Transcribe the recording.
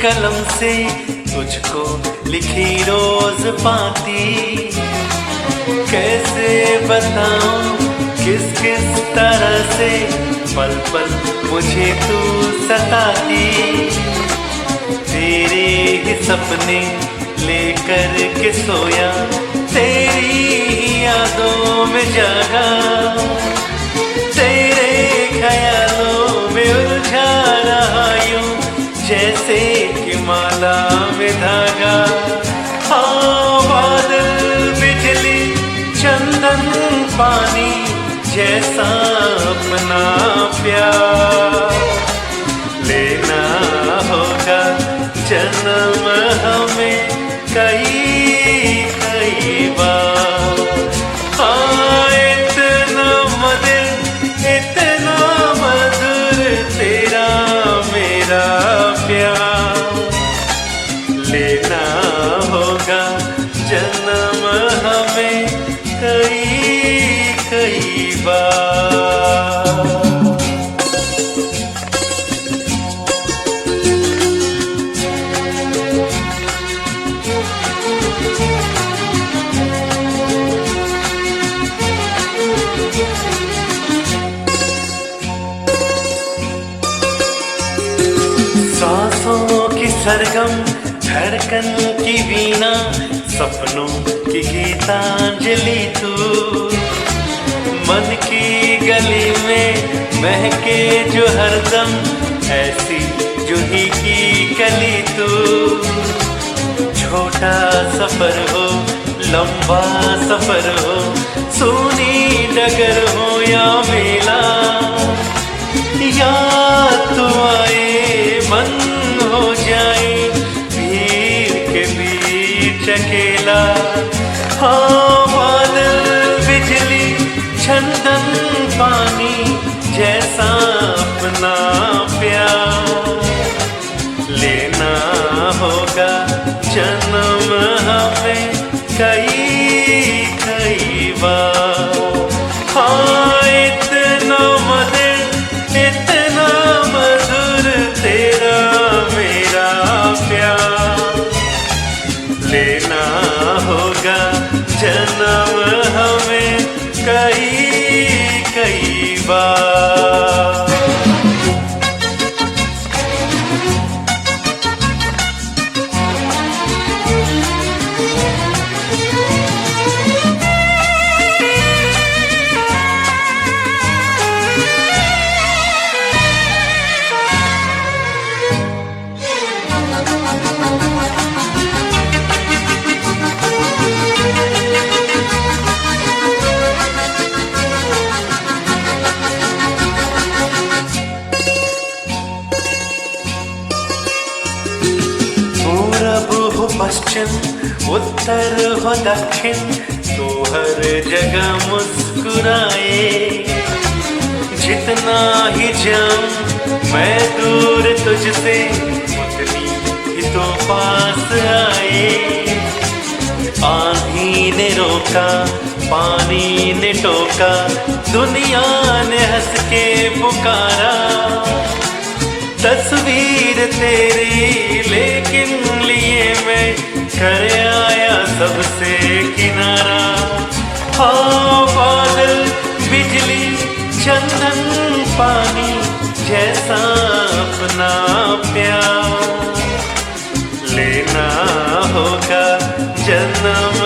कलम से तुझको लिखी रोज पाती, कैसे बताऊं किस किस तरह से पल पल मुझे तू सताती। तेरे ही सपने लेकर के सोया, तेरी यादों में जागा, तेरे ख्यालों में उलझा रहा यूं जैसे कि माला में धागा। हाँ, बादल बिजली चंदन पानी जैसा अपना प्यार लेना होगा जन्म हमें कई कई बार। हाँ, इतना मधुर तेरा मेरा प्यार लेना होगा जन्म हमें कई कई बार। सांसों की सरगम धड़कन की वीणा, सपनों की गीतांजलि तू, मन की गली में महके जो हरदम ऐसी जूही की कली तू। छोटा सफर हो लंबा सफर हो, सूनी डगर हो या मेला, या तू आए मन हो जाए भीड़ के बीच अकेला। हाँ, बादल बिजली चंदन पानी जैसा अपना प्यार लेना होगा जन्म हमें कई कई बार। हाँ, इतना मधुर तेरा मेरा प्यार लेना होगा जन्म हमें कई कई बार। पश्चिम उत्तर हो दक्षिण, तो हर जगह मुस्कुराए। जितना ही जाऊं मैं दूर तुझसे, उतनी ही तो पास आए। आंधी ने रोका पानी ने टोका, दुनिया ने हंस के पुकारा। तस्वीर तेरी लेकिन लिए मैं कर आया सबसे किनारा। हाँ, बादल बिजली चंदन पानी जैसा अपना प्यार लेना होगा जन्म